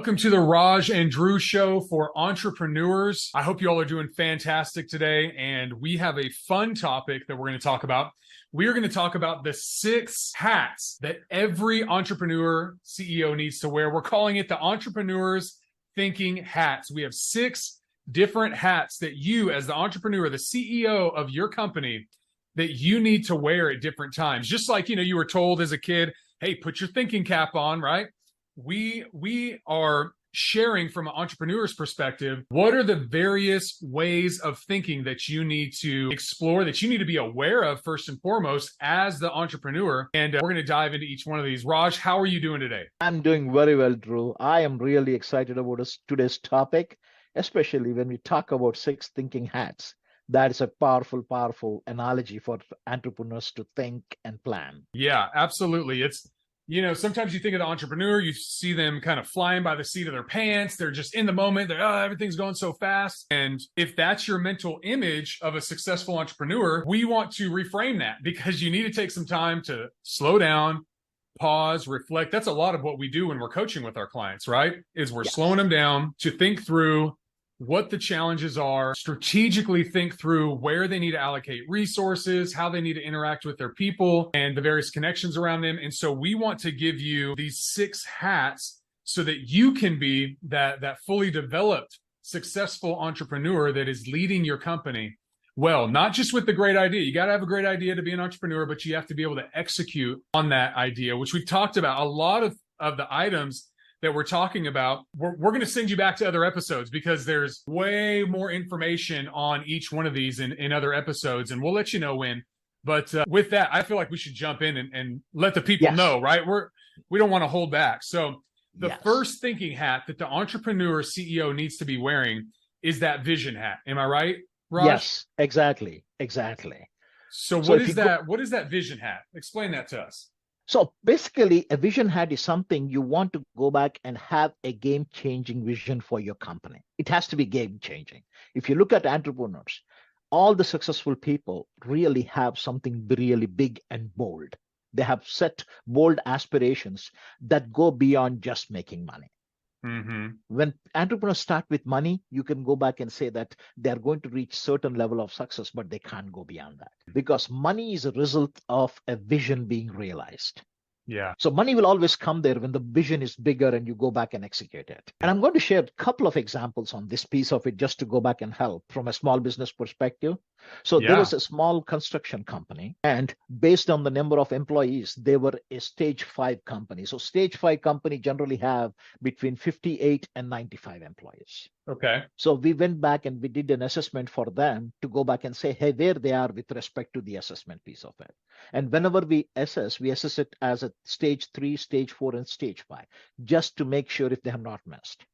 Welcome to the Raj and Drew Show for entrepreneurs. I hope you all are doing fantastic today, and we have a fun topic that we're going to talk about. We are going to talk about the 6 hats that every entrepreneur CEO needs to wear. We're calling it the Entrepreneurs Thinking Hats. We have 6 different hats that you, as the entrepreneur, the CEO of your company, that you need to wear at different times. Just like, you were told as a kid, hey, put your thinking cap on, right? We are sharing from an entrepreneur's perspective, what are the various ways of thinking that you need to explore, that you need to be aware of first and foremost as the entrepreneur. And we're going to dive into each one of these. Raj, how are you doing today? I'm doing very well, Drew. I am really excited about today's topic, especially when we talk about 6 thinking hats. That is a powerful, powerful analogy for entrepreneurs to think and plan. Yeah, absolutely. It's, sometimes you think of the entrepreneur, you see them kind of flying by the seat of their pants. They're just in the moment. Everything's going so fast. And if that's your mental image of a successful entrepreneur, we want to reframe that, because you need to take some time to slow down, pause, reflect. That's a lot of what we do when we're coaching with our clients, right? Is we're slowing them down to think through what the challenges are, strategically think through where they need to allocate resources, how they need to interact with their people and the various connections around them. And so we want to give you these 6 hats so that you can be that fully developed, successful entrepreneur that is leading your company well, not just with the great idea. You got to have a great idea to be an entrepreneur, but you have to be able to execute on that idea, which we've talked about. A lot of the items that we're talking about, we're going to send you back to other episodes, because there's way more information on each one of these in other episodes, and we'll let you know when. But with that, I feel like we should jump in and let the people know, right? We don't want to hold back. So the first thinking hat that the entrepreneur CEO needs to be wearing is that vision hat. Am I right, Raj? Yes, exactly. So what is that? What is that vision hat? Explain that to us. So basically, a vision hat is something you want to go back and have a game-changing vision for your company. It has to be game-changing. If you look at entrepreneurs, all the successful people really have something really big and bold. They have set bold aspirations that go beyond just making money. Mm-hmm. When entrepreneurs start with money, you can go back and say that they're going to reach certain level of success, but they can't go beyond that, because money is a result of a vision being realized. Yeah. So money will always come there when the vision is bigger and you go back and execute it. And I'm going to share a couple of examples on this piece of it just to go back and help from a small business perspective. So there was a small construction company, and based on the number of employees, they were a stage 5 company. So stage 5 company generally have between 58 and 95 employees. Okay. So we went back and we did an assessment for them to go back and say, hey, where they are with respect to the assessment piece of it. And whenever we assess it as a stage 3, stage 4, and stage 5, just to make sure if they have not missed.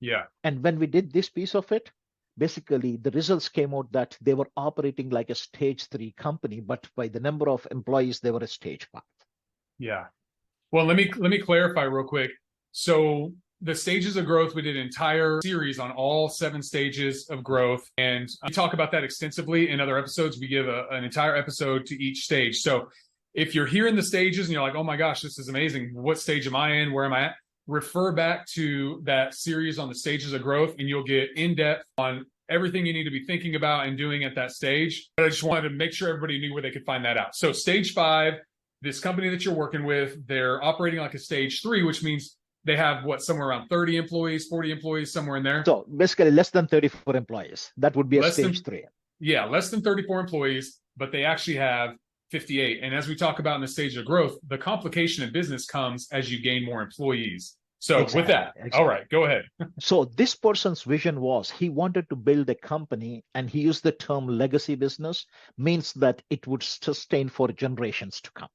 Yeah. And when we did this piece of it, basically the results came out that they were operating like a stage 3 company, but by the number of employees, they were a stage 5. Yeah. Well, let me clarify real quick. So the stages of growth, we did an entire series on all 7 stages of growth. And we talk about that extensively in other episodes. We give an entire episode to each stage. So if you're hearing the stages and you're like, oh my gosh, this is amazing. What stage am I in? Where am I at? Refer back to that series on the stages of growth, and you'll get in depth on everything you need to be thinking about and doing at that stage. But I just wanted to make sure everybody knew where they could find that out. So stage 5, this company that you're working with, they're operating like a stage 3, which means they have somewhere around 30 employees, 40 employees, somewhere in there. So basically less than 34 employees. That would be a stage 3. Yeah, less than 34 employees, but they actually have 58. And as we talk about in the stage of growth, the complication in business comes as you gain more employees. So with that, all right, go ahead. So this person's vision was he wanted to build a company, and he used the term legacy business, means that it would sustain for generations to come.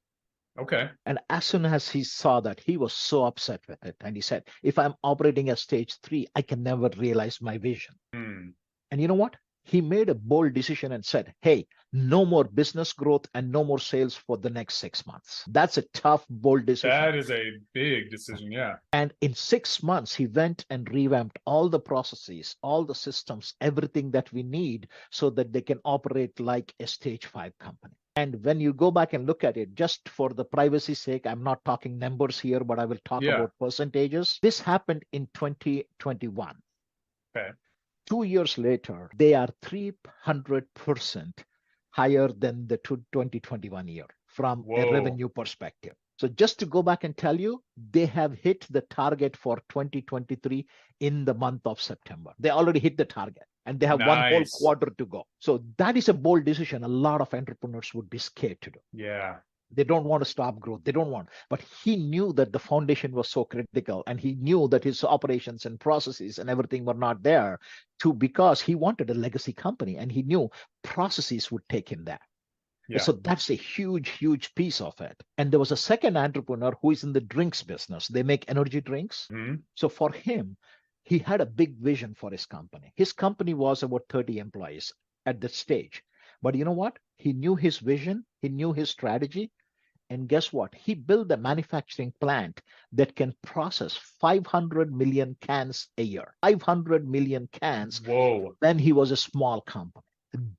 Okay. And as soon as he saw that, he was so upset with it. And he said, if I'm operating at stage 3, I can never realize my vision. And you know what? He made a bold decision and said, hey, no more business growth and no more sales for the next 6 months. That's a tough, bold decision. That is a big decision, yeah. And in 6 months, he went and revamped all the processes, all the systems, everything that we need so that they can operate like a stage 5 company. And when you go back and look at it, just for the privacy's sake, I'm not talking numbers here, but I will talk Yeah. about percentages. This happened in 2021. Okay. 2 years later, they are 300% higher than the 2021 year from a Whoa. revenue perspective. So just to go back and tell you, they have hit the target for 2023 in the month of September. They already hit the target and they have one whole Nice. quarter to go. So that is a bold decision a lot of entrepreneurs would be scared to do. Yeah. They don't want to stop growth. They don't want. But he knew that the foundation was so critical, and he knew that his operations and processes and everything were not there because he wanted a legacy company, and he knew processes would take him there. Yeah. So that's a huge, huge piece of it. And there was a second entrepreneur who is in the drinks business. They make energy drinks. Mm-hmm. So for him, he had a big vision for his company. His company was about 30 employees at that stage. But you know what? He knew his vision, he knew his strategy. And guess what? He built a manufacturing plant that can process 500 million cans a year. 500 million cans. Whoa. When he was a small company.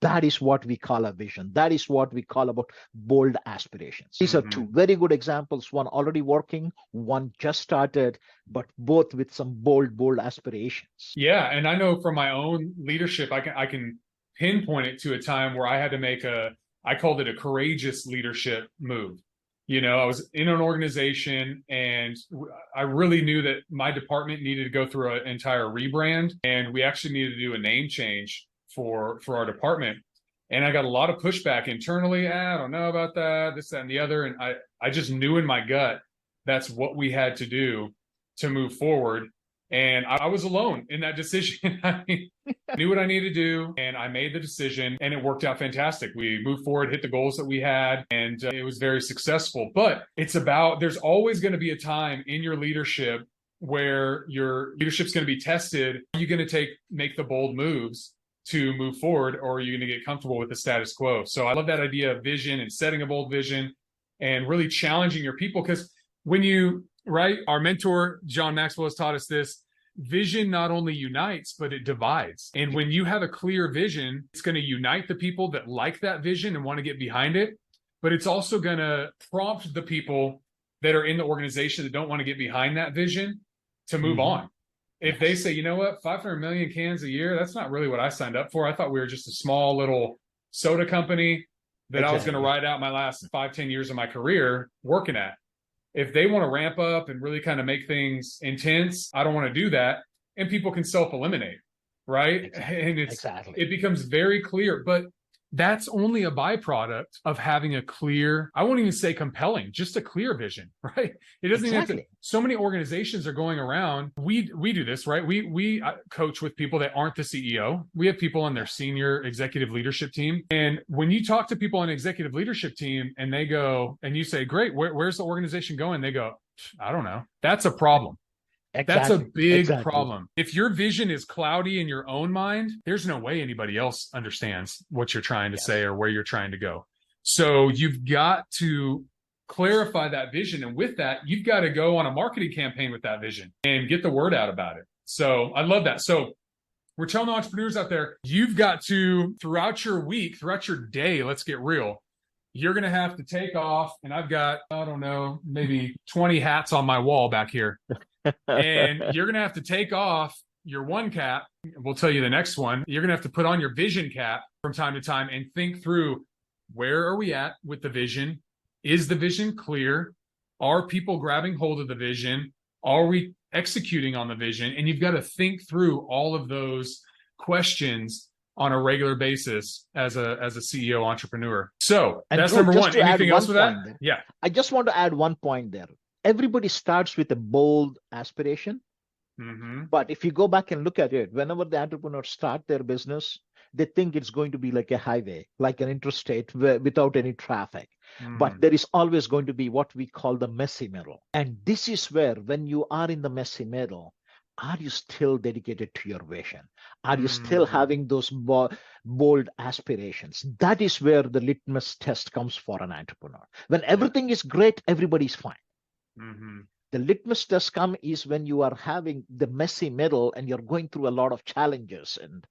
That is what we call a vision. That is what we call about bold aspirations. These are two very good examples. One already working, one just started, but both with some bold aspirations. Yeah. And I know from my own leadership, I can pinpoint it to a time where I had to make I called it a courageous leadership move. You know, I was in an organization and I really knew that my department needed to go through an entire rebrand, and we actually needed to do a name change for our department. And I got a lot of pushback internally. I don't know about that, this, that, and the other. And I just knew in my gut that's what we had to do to move forward. And I was alone in that decision. I knew what I needed to do, and I made the decision, and it worked out fantastic. We moved forward, hit the goals that we had, and it was very successful. But there's always going to be a time in your leadership where your leadership's going to be tested. Are you going to make the bold moves to move forward, or are you going to get comfortable with the status quo? So I love that idea of vision and setting a bold vision and really challenging your people, because right? Our mentor, John Maxwell, has taught us this. Vision not only unites, but it divides. And when you have a clear vision, it's going to unite the people that like that vision and want to get behind it. But it's also going to prompt the people that are in the organization that don't want to get behind that vision to move on. If they say, you know what, 500 million cans a year, that's not really what I signed up for. I thought we were just a small little soda company that I was going to ride out my last 5-10 years of my career working at. If they want to ramp up and really kind of make things intense, I don't want to do that. And people can self-eliminate, right? And it becomes very clear. But that's only a byproduct of having a clear, I won't even say compelling, just a clear vision, right? It doesn't even have to, so many organizations are going around. We do this, right? We coach with people that aren't the CEO. We have people on their senior executive leadership team. And when you talk to people on executive leadership team and they go, and you say, great, where's the organization going? They go, I don't know. That's a problem. That's a big problem. If your vision is cloudy in your own mind, there's no way anybody else understands what you're trying to say or where you're trying to go. So you've got to clarify that vision. And with that, you've got to go on a marketing campaign with that vision and get the word out about it. So I love that. So we're telling the entrepreneurs out there, you've got to, throughout your week, throughout your day, let's get real, you're going to have to take off. And I've got, I don't know, maybe 20 hats on my wall back here. And you're going to have to take off your one cap. We'll tell you the next one. You're going to have to put on your vision cap from time to time and think through, where are we at with the vision? Is the vision clear? Are people grabbing hold of the vision? Are we executing on the vision? And you've got to think through all of those questions on a regular basis as a CEO entrepreneur. So that's number one. Anything else with that? Yeah. I just want to add one point there. Everybody starts with a bold aspiration. But if you go back and look at it, whenever the entrepreneurs start their business, they think it's going to be like a highway, like an interstate without any traffic. But there is always going to be what we call the messy middle. And this is where, when you are in the messy middle, are you still dedicated to your vision? Are you still having those bold aspirations? That is where the litmus test comes for an entrepreneur. When everything is great, everybody's fine. The litmus test come is when you are having the messy middle and you're going through a lot of challenges, and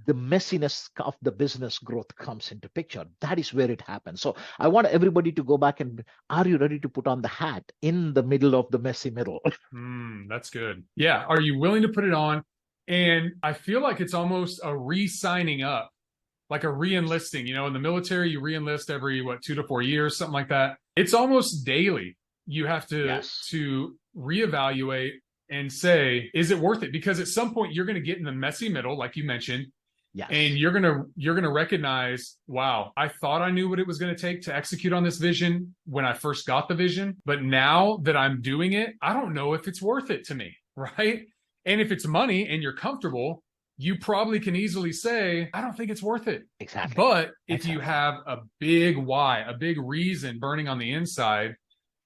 the messiness of the business growth comes into picture. That is where it happens. So I want everybody to go back and, are you ready to put on the hat in the middle of the messy middle? That's good. Yeah. Are you willing to put it on? And I feel like it's almost a re-signing up, like a re-enlisting. In the military, you re-enlist every 2 to 4 years, something like that. It's almost daily. You have to reevaluate and say, is it worth it? Because at some point you're going to get in the messy middle, like you mentioned, and you're going to recognize, wow, I thought I knew what it was going to take to execute on this vision when I first got the vision, but now that I'm doing it, I don't know if it's worth it to me, right? And if it's money and you're comfortable, you probably can easily say, I don't think it's worth it. Exactly. But if you have a big why, a big reason burning on the inside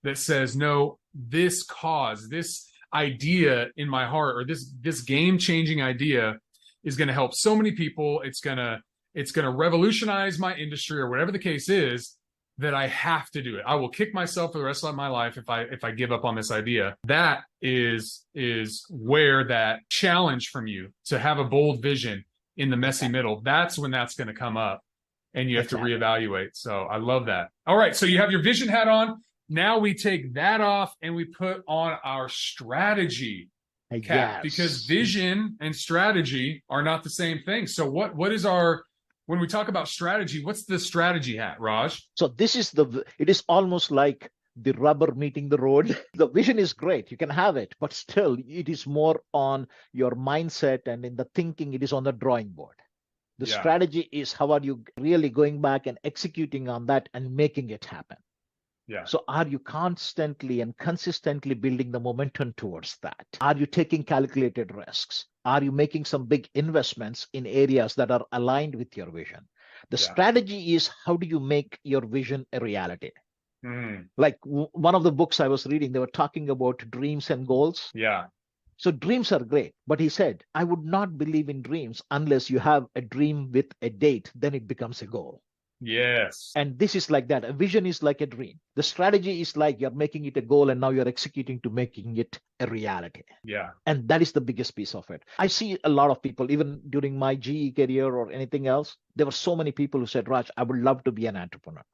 that says, no, this cause, this idea in my heart, or this game-changing idea is going to help so many people, it's going to revolutionize my industry, or whatever the case is, that I have to do it. I will kick myself for the rest of my life if I give up on this idea. That is where that challenge from you to have a bold vision in the messy middle, that's when that's going to come up, and you have to reevaluate. So I love that. All right. So you have your vision hat on. Now we take that off and we put on our strategy cap, because vision and strategy are not the same thing. So what is when we talk about strategy, what's the strategy hat, Raj? So it is almost like the rubber meeting the road. The vision is great. You can have it, but still it is more on your mindset, and in the thinking, it is on the drawing board. The strategy is, how are you really going back and executing on that and making it happen? Yeah. So are you constantly and consistently building the momentum towards that? Are you taking calculated risks? Are you making some big investments in areas that are aligned with your vision? The strategy is, how do you make your vision a reality? Like one of the books I was reading, they were talking about dreams and goals. Yeah. So dreams are great, but he said, I would not believe in dreams unless you have a dream with a date, then it becomes a goal. Yes. And this is like that. A vision is like a dream. The strategy is like you're making it a goal, and now you're executing to making it a reality. Yeah. And that is the biggest piece of it. I see a lot of people, even during my GE career or anything else, there were so many people who said, Raj, I would love to be an entrepreneur.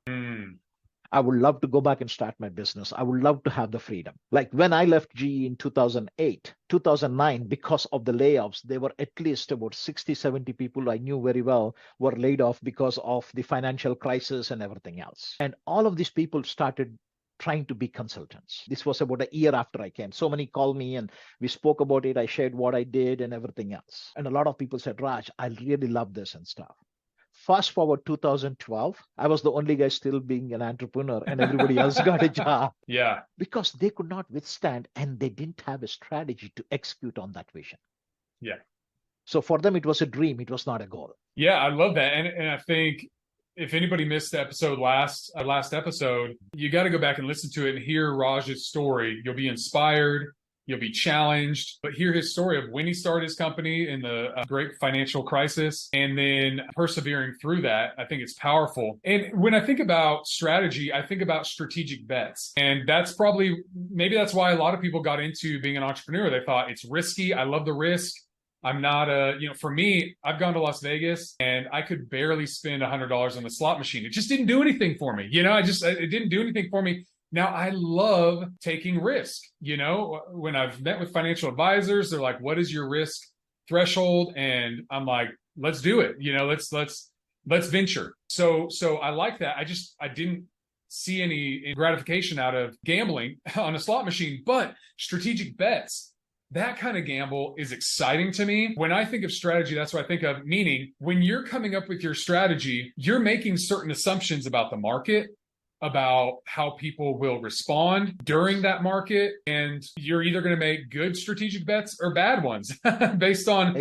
I would love to go back and start my business. I would love to have the freedom. Like when I left GE in 2008, 2009, because of the layoffs, there were at least about 60, 70 people I knew very well were laid off because of the financial crisis and everything else. And all of these people started trying to be consultants. This was about a year after I came. So many called me and we spoke about it. I shared what I did and everything else. And a lot of people said, Raj, I really love this and stuff. Fast forward 2012, I was the only guy still being an entrepreneur, and everybody else got a job. Yeah. Because they could not withstand, and they didn't have a strategy to execute on that vision. Yeah. So for them, it was a dream. It was not a goal. Yeah, I love that. And I think if anybody missed the episode last episode, you got to go back and listen to it and hear Raj's story. You'll be inspired. You'll be challenged, but hear his story of when he started his company in the great financial crisis and then persevering through that. I think it's powerful. And when I think about strategy, I think about strategic bets. And maybe that's why a lot of people got into being an entrepreneur. They thought it's risky. I love the risk. I'm not for me, I've gone to Las Vegas and I could barely spend $100 on the slot machine. It just didn't do anything for me. It didn't do anything for me. Now, I love taking risk. When I've met with financial advisors, they're like, what is your risk threshold? And I'm like, let's do it. Let's venture. So I like that. I didn't see any gratification out of gambling on a slot machine, but strategic bets, that kind of gamble is exciting to me. When I think of strategy, that's what I think of, meaning when you're coming up with your strategy, you're making certain assumptions about the market, about how people will respond during that market. And you're either going to make good strategic bets or bad ones based on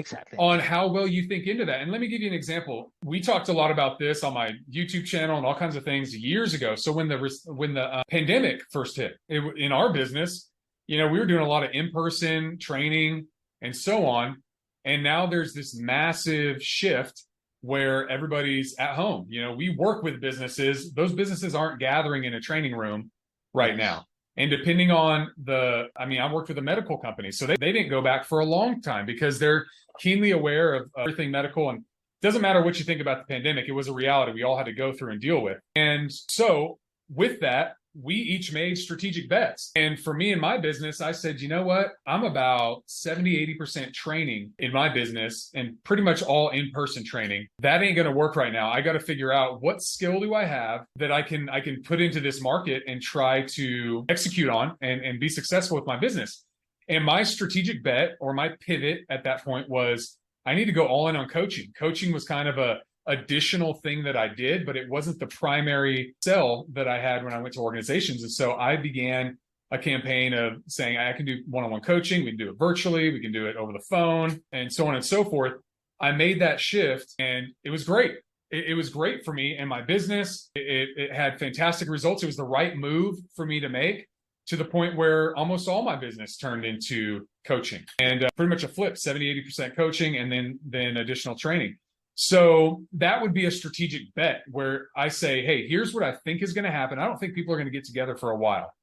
how well you think into that. And let me give you an example. We talked a lot about this on my YouTube channel and all kinds of things years ago. So when the pandemic first hit in our business, we were doing a lot of in-person training and so on. And now there's this massive shift where everybody's at home. We work with businesses. Those businesses aren't gathering in a training room right now. And depending on I worked with a medical company, so they didn't go back for a long time because they're keenly aware of everything medical. And it doesn't matter what you think about the pandemic, it was a reality we all had to go through and deal with. And so with that, we each made strategic bets. And for me in my business, I said, you know what? I'm about 70-80% training in my business and pretty much all in-person training. That ain't going to work right now. I got to figure out what skill do I have that I can put into this market and try to execute on and be successful with my business. And my strategic bet or my pivot at that point was I need to go all in on coaching. Coaching was kind of a additional thing that I did, but it wasn't the primary sell that I had when I went to organizations. And so I began a campaign of saying, I can do one-on-one coaching. We can do it virtually. We can do it over the phone and so on and so forth. I made that shift and it was great. It was great for me and my business. It had fantastic results. It was the right move for me to make to the point where almost all my business turned into coaching and pretty much a flip, 70-80% coaching and then additional training. So that would be a strategic bet where I say, hey, here's what I think is going to happen. I don't think people are going to get together for a while.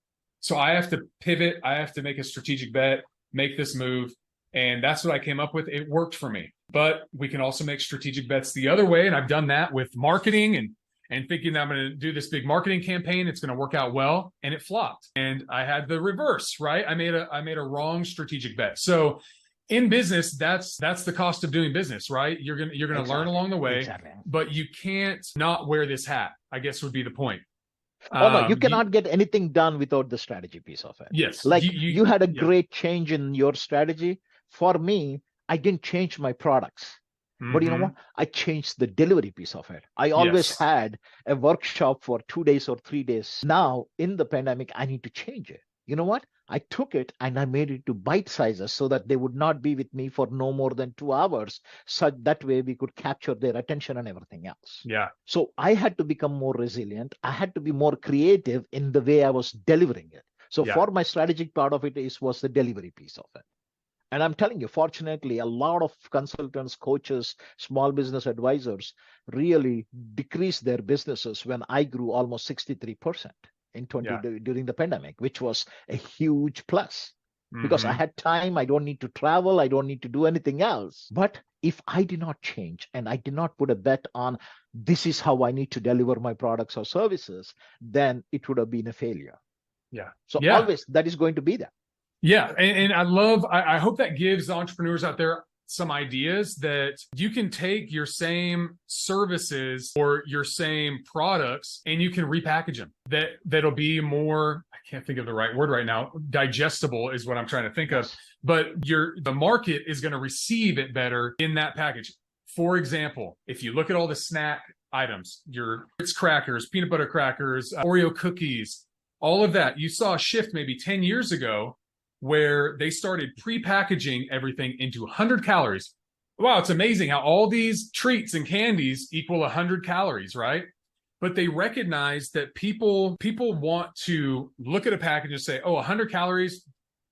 So I have to pivot. I have to make a strategic bet, make this move. And that's what I came up with. It worked for me. But we can also make strategic bets the other way. And I've done that with marketing and thinking that I'm going to do this big marketing campaign. It's going to work out well. And it flopped. And I had the reverse, right? I made a wrong strategic bet. So in business, that's the cost of doing business, right? You're gonna exactly. Learn along the way, exactly. But you can't not wear this hat, I guess would be the point. No, you cannot get anything done without the strategy piece of it. Yes. Like you had a great change in your strategy. For me, I didn't change my products. Mm-hmm. But you know what? I changed the delivery piece of it. I always had a workshop for 2 days or 3 days. Now, in the pandemic, I need to change it. You know what? I took it and I made it to bite sizes so that they would not be with me for no more than 2 hours. So that way we could capture their attention and everything else. Yeah. So I had to become more resilient. I had to be more creative in the way I was delivering it. So for my strategic part of it was the delivery piece of it. And I'm telling you, fortunately, a lot of consultants, coaches, small business advisors really decreased their businesses when I grew almost 63%. During the pandemic, which was a huge plus because I had time. I don't need to travel. I don't need to do anything else. But if I did not change and I did not put a bet on this is how I need to deliver my products or services, then it would have been a failure. Yeah. So always that is going to be there. Yeah. And I hope that gives the entrepreneurs out there some ideas that you can take your same services or your same products and you can repackage them. That'll be more, I can't think of the right word right now, digestible is what I'm trying to think of. But the market is going to receive it better in that package. For example, if you look at all the snack items, your Ritz crackers, peanut butter crackers, Oreo cookies, all of that, you saw a shift maybe 10 years ago where they started pre-packaging everything into 100 calories. Wow, it's amazing how all these treats and candies equal 100 calories, right? But they recognize that people want to look at a package and say, oh, 100 calories,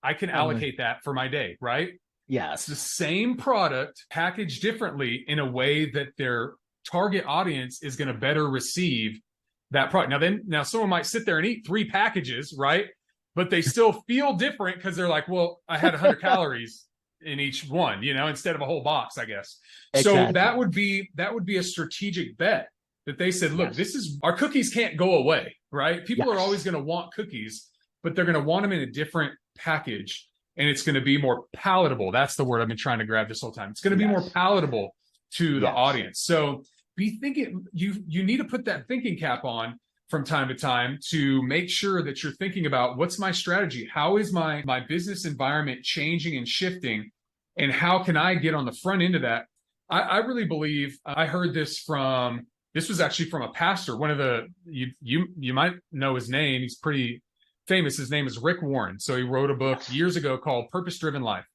I can allocate that for my day, right? Yeah. It's the same product packaged differently in a way that their target audience is going to better receive that product. Now someone might sit there and eat 3 packages, right? But they still feel different because they're like, well, I had 100 calories in each one, instead of a whole box, I guess. Exactly. So that would be a strategic bet that they said, look, our cookies can't go away, right? People are always going to want cookies, but they're going to want them in a different package and it's going to be more palatable. That's the word I've been trying to grab this whole time. It's going to be more palatable to the audience. So be thinking, you need to put that thinking cap on from time to time to make sure that you're thinking about what's my strategy? How is my business environment changing and shifting? And how can I get on the front end of that? I really believe I heard this was actually from a pastor. One of you might know his name. He's pretty famous. His name is Rick Warren. So he wrote a book years ago called Purpose Driven Life.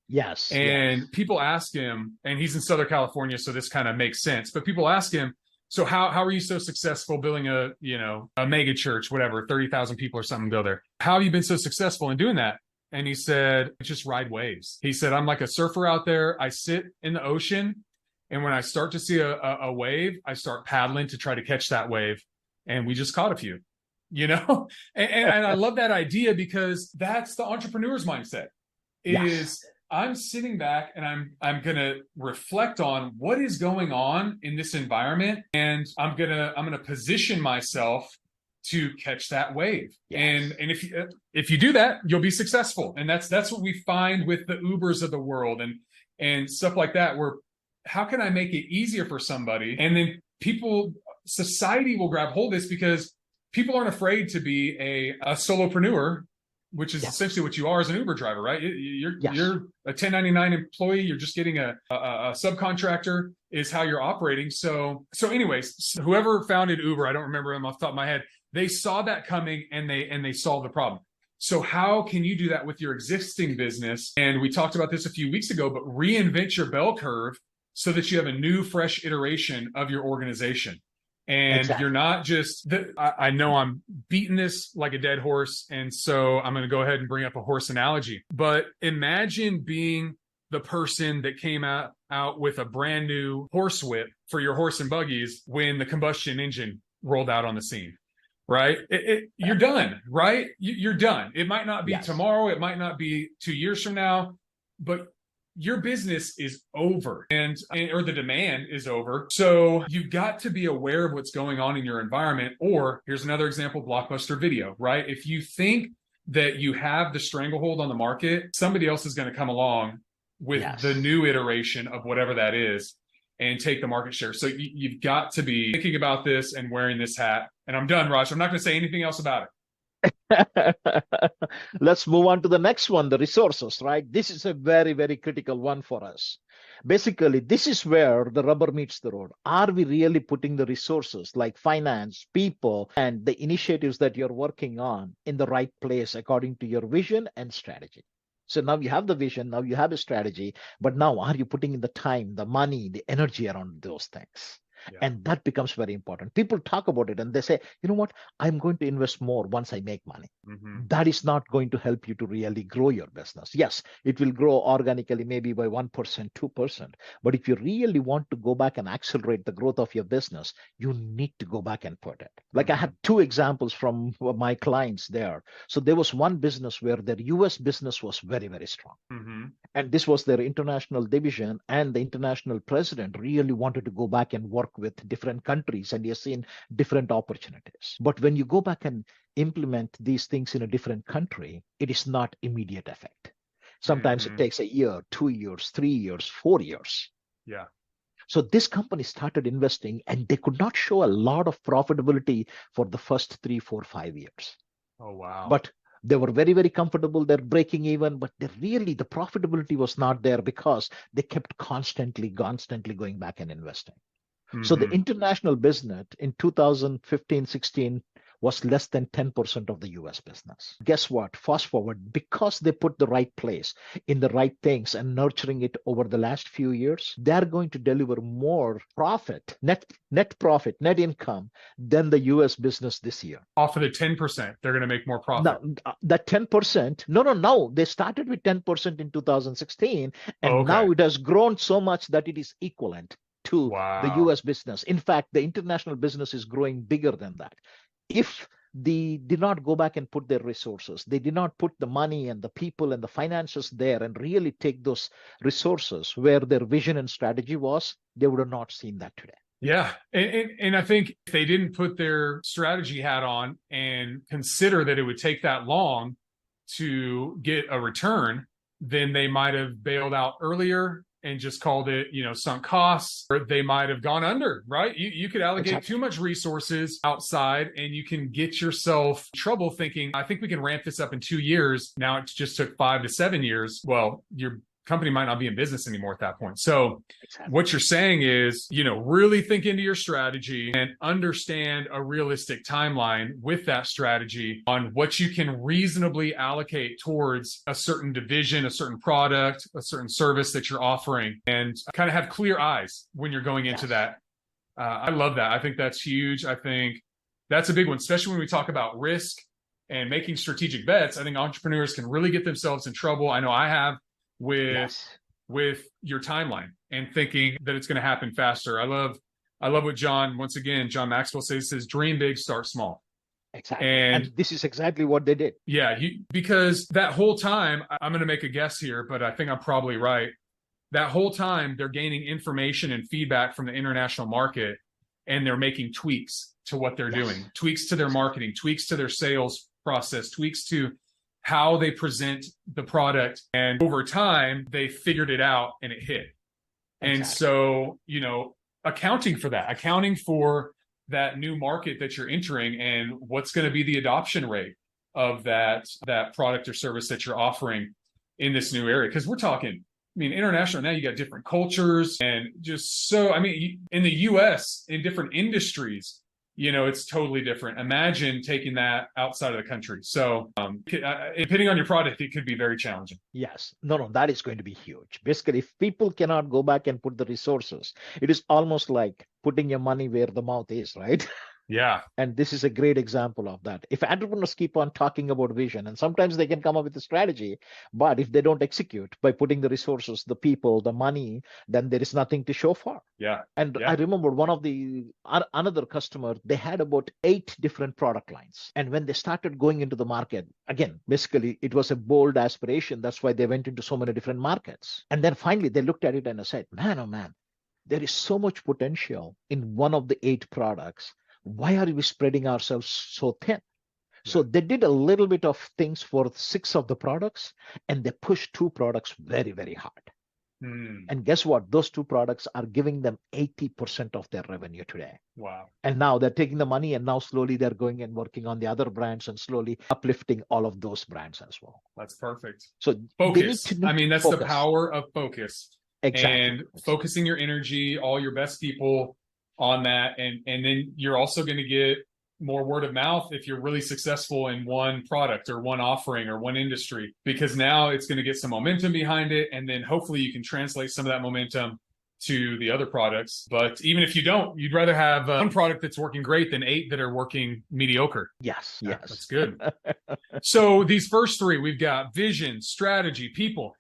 Yes. And people ask him, and he's in Southern California, so this kind of makes sense. But people ask him, so how are you so successful building a mega church, whatever, 30,000 people or something go there? How have you been so successful in doing that? And he said, just ride waves. He said, I'm like a surfer out there. I sit in the ocean. And when I start to see a wave, I start paddling to try to catch that wave. And we just caught a few. you know? And I love that idea because that's the entrepreneur's mindset Yes. is I'm sitting back and I'm gonna reflect on what is going on in this environment, and I'm gonna position myself to catch that wave. Yes. And if you do that, you'll be successful. And that's what we find with the Ubers of the world and stuff like that. Where how can I make it easier for somebody? And then society will grab hold of this because people aren't afraid to be a solopreneur, which is Yes. essentially what you are as an Uber driver, right? Yes. You're a 1099 employee. You're just getting a subcontractor is how you're operating. So anyways, whoever founded Uber, I don't remember them off the top of my head. They saw that coming and they solved the problem. So how can you do that with your existing business? And we talked about this a few weeks ago, but reinvent your bell curve so that you have a new, fresh iteration of your organization. And Exactly. you're not just, I know I'm beating this like a dead horse. And so I'm going to go ahead and bring up a horse analogy. But imagine being the person that came out with a brand new horse whip for your horse and buggies when the combustion engine rolled out on the scene, right? You're done, right? You're done. It might not be Yes. tomorrow. It might not be 2 years from now, but your business is over or the demand is over. So you've got to be aware of what's going on in your environment. Or here's another example, Blockbuster Video, right? If you think that you have the stranglehold on the market, somebody else is going to come along with Yes. the new iteration of whatever that is and take the market share. So you've got to be thinking about this and wearing this hat. And I'm done, Raj. I'm not going to say anything else about it. Let's move on to the next one, the resources, right? This is a very, very critical one for us. Basically, this is where the rubber meets the road. Are we really putting the resources like finance, people, and the initiatives that you're working on in the right place according to your vision and strategy? So now you have the vision, now you have a strategy, but now are you putting in the time, the money, the energy around those things? Yeah. And that becomes very important. People talk about it and they say, you know what, I'm going to invest more once I make money. Mm-hmm. That is not going to help you to really grow your business. Yes, it will grow organically, maybe by 1%, 2%. But if you really want to go back and accelerate the growth of your business, you need to go back and put it. Like I had two examples from my clients there. So there was one business where their US business was very, very strong. Mm-hmm. And this was their international division, and the international president really wanted to go back and work with different countries, and he has seen different opportunities. But when you go back and implement these things in a different country, it is not immediate effect. Sometimes it takes a year, 2 years, 3 years, 4 years. Yeah. So this company started investing, and they could not show a lot of profitability for the first 3, 4, 5 years. Oh, wow. But they were very, very comfortable. They're breaking even, but the profitability was not there because they kept constantly going back and investing. Mm-hmm. So the international business in 2015, 16 was less than 10% of the US business. Guess what? Fast forward, because they put the right place in the right things and nurturing it over the last few years, they're going to deliver more profit, net profit, net income than the US business this year. Off of the 10%, they're going to make more profit. Now, that 10%, no. They started with 10% in 2016, and now it has grown so much that it is equivalent to the US business. In fact, the international business is growing bigger than that. If they did not go back and put their resources, they did not put the money and the people and the finances there and really take those resources where their vision and strategy was, they would have not seen that today. Yeah. And I think if they didn't put their strategy hat on and consider that it would take that long to get a return, then they might have bailed out earlier and just called it, sunk costs, or they might have gone under, right? You could allocate too much resources outside and you can get yourself in trouble thinking, I think we can ramp this up in 2 years. Now it just took 5 to 7 years. Well, your company might not be in business anymore at that point. So what you're saying is, really think into your strategy and understand a realistic timeline with that strategy on what you can reasonably allocate towards a certain division, a certain product, a certain service that you're offering, and kind of have clear eyes when you're going into that. I love that. I think that's huge. I think that's a big one, especially when we talk about risk and making strategic bets. I think entrepreneurs can really get themselves in trouble. I know I have with your timeline and thinking that it's going to happen faster. I love what John Maxwell says, dream big, start small. Exactly. And And this is exactly what they did. yeah, because that whole time, I'm going to make a guess here, but I think I'm probably right. That whole time, they're gaining information and feedback from the international market, and they're making tweaks to what they're Yes. doing, tweaks to their marketing, tweaks to their sales process, tweaks to how they present the product. And over time, they figured it out and it hit. And Exactly. so, accounting for that, accounting for that new market that you're entering and what's going to be the adoption rate of that product or service that you're offering in this new area. Because we're talking, international now, you got different cultures and just so, in the US, in different industries, it's totally different. Imagine taking that outside of the country. So depending on your product, it could be very challenging. Yes. No, that is going to be huge. Basically, if people cannot go back and put the resources, it is almost like putting your money where the mouth is, right? Yeah. And this is a great example of that. If entrepreneurs keep on talking about vision, and sometimes they can come up with a strategy, but if they don't execute by putting the resources, the people, the money, then there is nothing to show for. Yeah. And Yeah. I remember another customer, they had about 8 different product lines. And when they started going into the market, again, basically it was a bold aspiration. That's why they went into so many different markets. And then finally they looked at it and said, man, oh man, there is so much potential in one of the 8 products. Why are we spreading ourselves so thin? So they did a little bit of things for 6 of the products, and they pushed 2 products very, very hard. And guess what? Those 2 products are giving them 80% of their revenue today. Wow. And now they're taking the money, and now slowly they're going and working on the other brands and slowly uplifting all of those brands as well. That's perfect. So focus. That's focus. The power of focus. Exactly. And focusing your energy, all your best people on that. And then you're also going to get more word of mouth if you're really successful in one product or one offering or one industry, because now it's going to get some momentum behind it. And then hopefully you can translate some of that momentum to the other products. But even if you don't, you'd rather have one product that's working great than 8 that are working mediocre. Yes. That's good. So these first 3, we've got vision, strategy, people.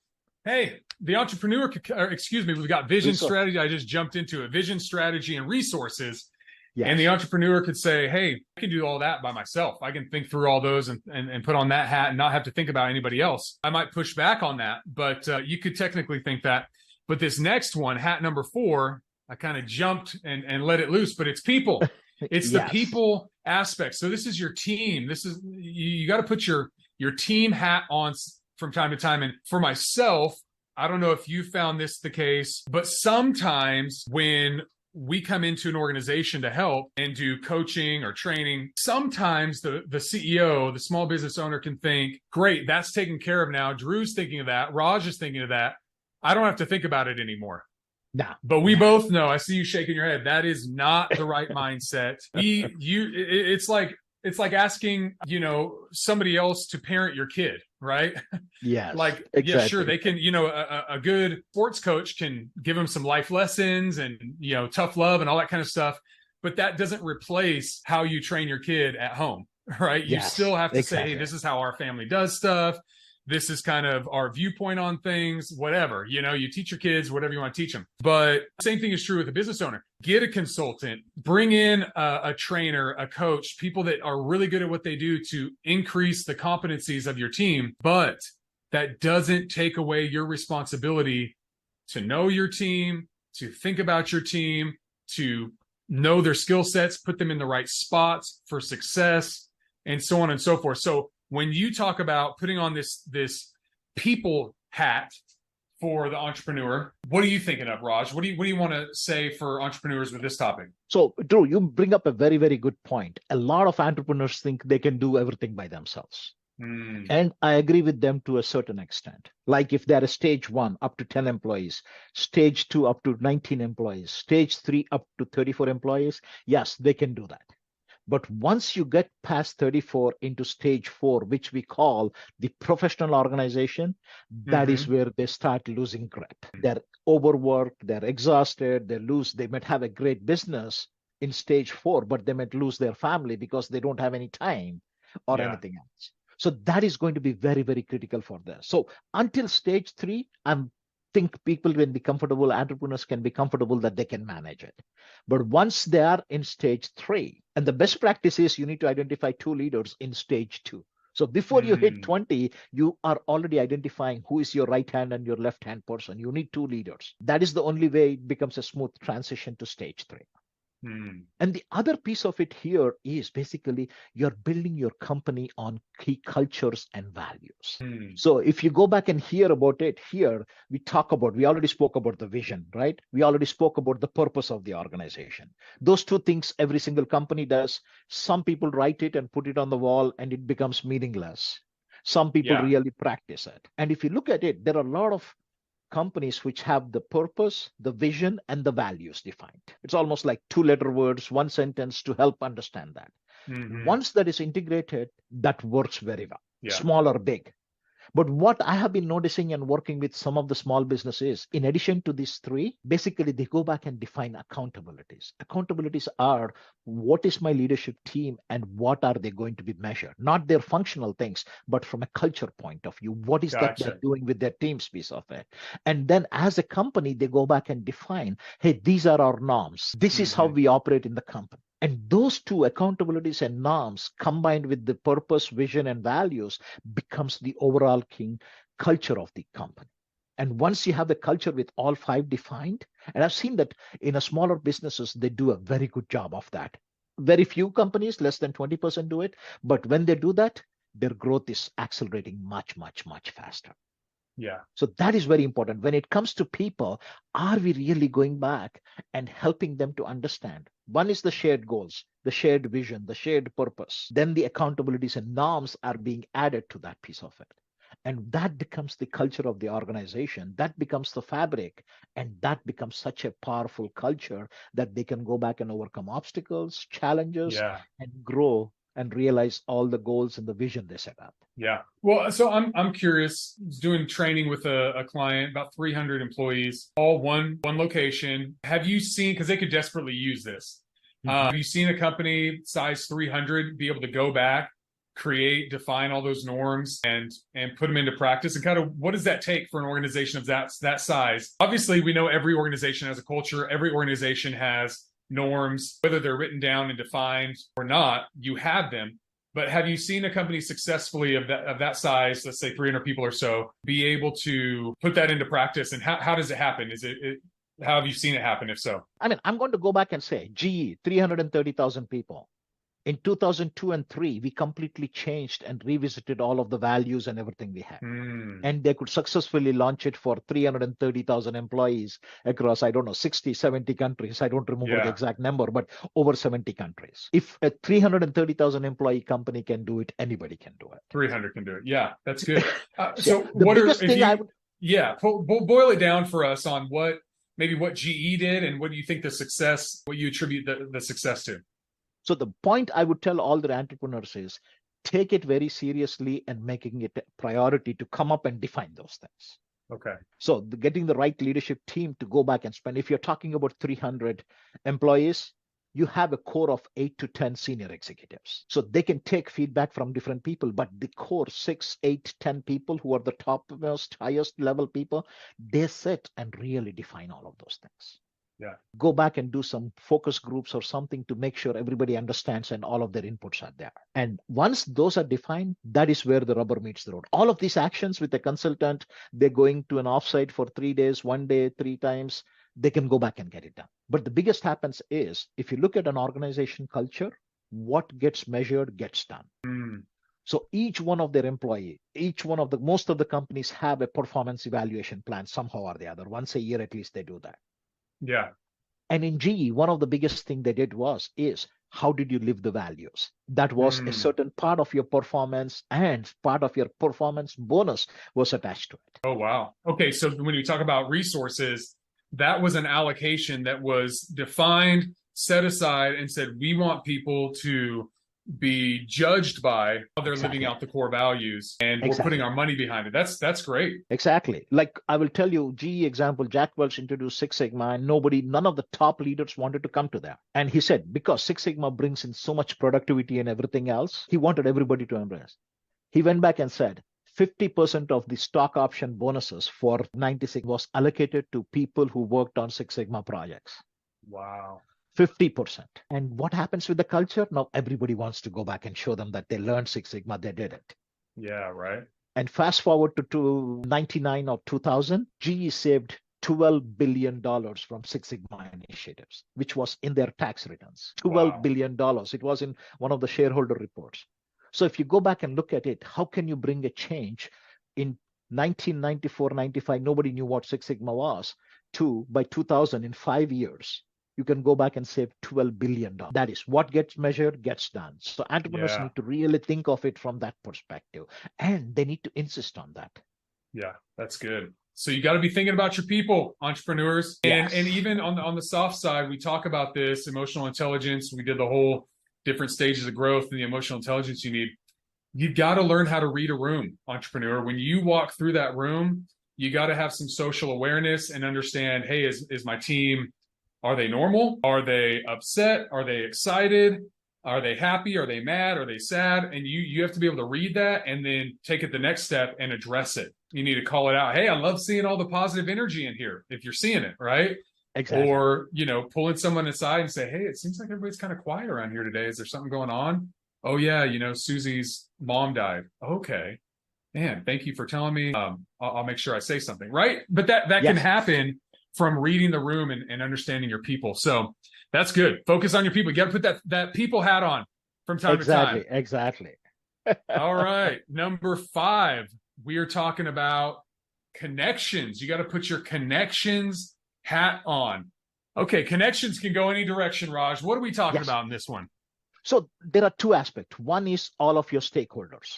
Hey, the entrepreneur, we've got vision, strategy. I just jumped into it. Vision, strategy, and resources. Yes. And the entrepreneur could say, hey, I can do all that by myself. I can think through all those and put on that hat and not have to think about anybody else. I might push back on that, but you could technically think that. But this next one, hat number 4, I kind of jumped and let it loose, but it's people. It's the people aspect. So this is your team. This is, you got to put your team hat on from time to time. And for myself, I don't know if you found this the case, but sometimes when we come into an organization to help and do coaching or training, sometimes the CEO, the small business owner can think, great, that's taken care of now. Drew's thinking of that. Raj is thinking of that. I don't have to think about it anymore. No. But we both know, I see you shaking your head, that is not the right mindset. It's like asking, somebody else to parent your kid, right? Yes. Exactly. Yeah, sure. They can, a good sports coach can give them some life lessons and, tough love and all that kind of stuff. But that doesn't replace how you train your kid at home, right? You still have to say, hey, this is how our family does stuff. This is kind of our viewpoint on things, whatever, you teach your kids whatever you want to teach them. But same thing is true with a business owner. Get a consultant, bring in a trainer, a coach, people that are really good at what they do to increase the competencies of your team. But that doesn't take away your responsibility to know your team, to think about your team, to know their skill sets, put them in the right spots for success, and so on and so forth. So when you talk about putting on this people hat for the entrepreneur, what are you thinking of, Raj? What do you want to say for entrepreneurs with this topic? So, Drew, you bring up a very, very good point. A lot of entrepreneurs think they can do everything by themselves. And I agree with them to a certain extent. Like if they're a stage 1 up to 10 employees, stage 2 up to 19 employees, stage 3 up to 34 employees, yes, they can do that. But once you get past 34 into stage 4, which we call the professional organization, that is where they start losing grip. They're overworked, they're exhausted, they might have a great business in stage 4, but they might lose their family because they don't have any time or anything else. So that is going to be very, very critical for them. So until stage 3, I'm think people can be comfortable, entrepreneurs can be comfortable that they can manage it. But once they are in stage 3, and the best practice is you need to identify 2 leaders in stage 2. So before you hit 20, you are already identifying who is your right hand and your left hand person. You need 2 leaders. That is the only way it becomes a smooth transition to stage 3. And the other piece of it here is basically you're building your company on key cultures and values. So if you go back and hear about it here, we already spoke about the vision, right? We already spoke about the purpose of the organization. Those 2 things every single company does. Some people write it and put it on the wall and it becomes meaningless. Some people really practice it. And if you look at it, there are a lot of companies which have the purpose, the vision, and the values defined. It's almost like 2-letter words, 1 sentence to help understand that. Once that is integrated, that works very well, small or big. But what I have been noticing and working with some of the small businesses, in addition to these 3, basically they go back and define accountabilities. Accountabilities are what is my leadership team and what are they going to be measured? Not their functional things, but from a culture point of view, what is that they're doing with their team's piece of it? And then as a company, they go back and define, hey, these are our norms. This is how we operate in the company. And those 2 accountabilities and norms combined with the purpose, vision, and values becomes the overall culture of the company. And once you have the culture with all 5 defined, and I've seen that in a smaller businesses, they do a very good job of that. Very few companies, less than 20% do it. But when they do that, their growth is accelerating much, much, much faster. So that is very important. When it comes to people, are we really going back and helping them to understand? One is the shared goals, the shared vision, the shared purpose. Then the accountabilities and norms are being added to that piece of it. And that becomes the culture of the organization. That becomes the fabric. And that becomes such a powerful culture that they can go back and overcome obstacles, challenges, and grow and realize all the goals and the vision they set up. Well, so I'm curious, doing training with a client, about 300 employees, all one location. Have you seen, because they could desperately use this, have you seen a company size 300 be able to go back, create, define all those norms and put them into practice? And kind of what does that take for an organization of that size? Obviously, we know every organization has a culture. Every organization has norms, whether they're written down and defined or not, you have them. But have you seen a company successfully of that size, let's say 300 people or so, be able to put that into practice? And how does it happen? How have you seen it happen, if so? I mean, I'm going to go back and say GE, 330,000 people. In 2002 and 3, we completely changed and revisited all of the values and everything we had. And they could successfully launch it for 330,000 employees across, 60, 70 countries. I don't remember the exact number, but over 70 countries. If a 330,000 employee company can do it, anybody can do it. 300 can do it. Yeah, that's good. So what boil it down for us on what GE did and what do you think what you attribute the success to? So the point I would tell all the entrepreneurs is take it very seriously and making it a priority to come up and define those things. Okay. So getting the right leadership team to go back and spend, if you're talking about 300 employees, you have a core of 8 to 10 senior executives. So they can take feedback from different people, but the core 6, 8, 10 people who are the topmost, highest level people, they sit and really define all of those things. Go back and do some focus groups or something to make sure everybody understands and all of their inputs are there. And once those are defined, that is where the rubber meets the road. All of these actions with a consultant, they're going to an offsite for 3 days, 1 day, 3 times, they can go back and get it done. But the biggest happens is if you look at an organization culture, what gets measured gets done. So each one of their employee, most of the companies have a performance evaluation plan somehow or the other. Once a year, at least they do that. And in GE, one of the biggest thing they did is how did you live the values? That was a certain part of your performance, and part of your performance bonus was attached to it. Oh, wow. Okay. So when you talk about resources, that was an allocation that was defined, set aside, and said, we want people to be judged by how they're living out the core values, and we're putting our money behind it. That's great. Exactly. Like I will tell you, GE example, Jack Welch introduced Six Sigma, and none of the top leaders wanted to come to that. And he said, because Six Sigma brings in so much productivity and everything else, he wanted everybody to embrace. He went back and said, 50% of the stock option bonuses for 96 was allocated to people who worked on Six Sigma projects. Wow. 50%. And what happens with the culture? Now everybody wants to go back and show them that they learned Six Sigma, they did it. Yeah, right. And fast forward to 99 or 2000, GE saved $12 billion from Six Sigma initiatives, which was in their tax returns. $12 billion. It was in one of the shareholder reports. So if you go back and look at it, how can you bring a change in 1994, 95, nobody knew what Six Sigma was, to by 2000, in 5 years, you can go back and save $12 billion. That is what gets measured, gets done. So entrepreneurs need to really think of it from that perspective, and they need to insist on that. Yeah, that's good. So you got to be thinking about your people, entrepreneurs. And even on the soft side, we talk about this emotional intelligence. We did the whole different stages of growth and the emotional intelligence you need. You got to learn how to read a room, entrepreneur. When you walk through that room, you got to have some social awareness and understand, hey, is my team, are they normal? Are they upset? Are they excited? Are they happy? Are they mad? Are they sad? And you have to be able to read that and then take it the next step and address it. You need to call it out. Hey, I love seeing all the positive energy in here. If you're seeing it, right? Exactly. Or, pulling someone aside and say, hey, it seems like everybody's kind of quiet around here today. Is there something going on? Oh yeah, Susie's mom died. Okay. Man, thank you for telling me. I'll make sure I say something, right? But that can happen from reading the room and understanding your people. So that's good. Focus on your people. You got to put that people hat on from time to time. Exactly. All right. Number 5, we are talking about connections. You got to put your connections hat on. Okay. Connections can go any direction, Raj. What are we talking about in this one? So there are 2 aspects. One is all of your stakeholders.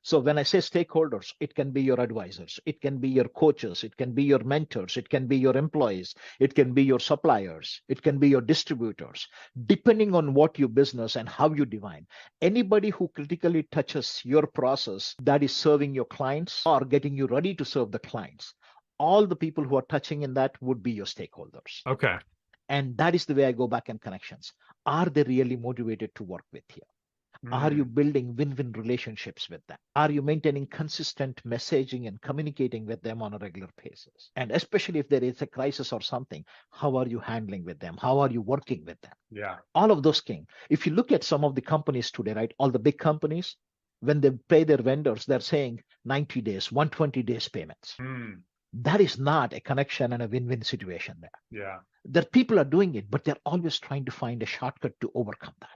So when I say stakeholders, it can be your advisors, it can be your coaches, it can be your mentors, it can be your employees, it can be your suppliers, it can be your distributors, depending on what your business and how you define. Anybody who critically touches your process that is serving your clients or getting you ready to serve the clients, all the people who are touching in that would be your stakeholders. Okay. And that is the way I go back in connections. Are they really motivated to work with you? Are you building win-win relationships with them? Are you maintaining consistent messaging and communicating with them on a regular basis? And especially if there is a crisis or something, how are you handling with them? How are you working with them? Yeah. All of those things. If you look at some of the companies today, right, all the big companies, when they pay their vendors, they're saying 90 days, 120 days payments. That is not a connection and a win-win situation there. Yeah. That people are doing it, but they're always trying to find a shortcut to overcome that.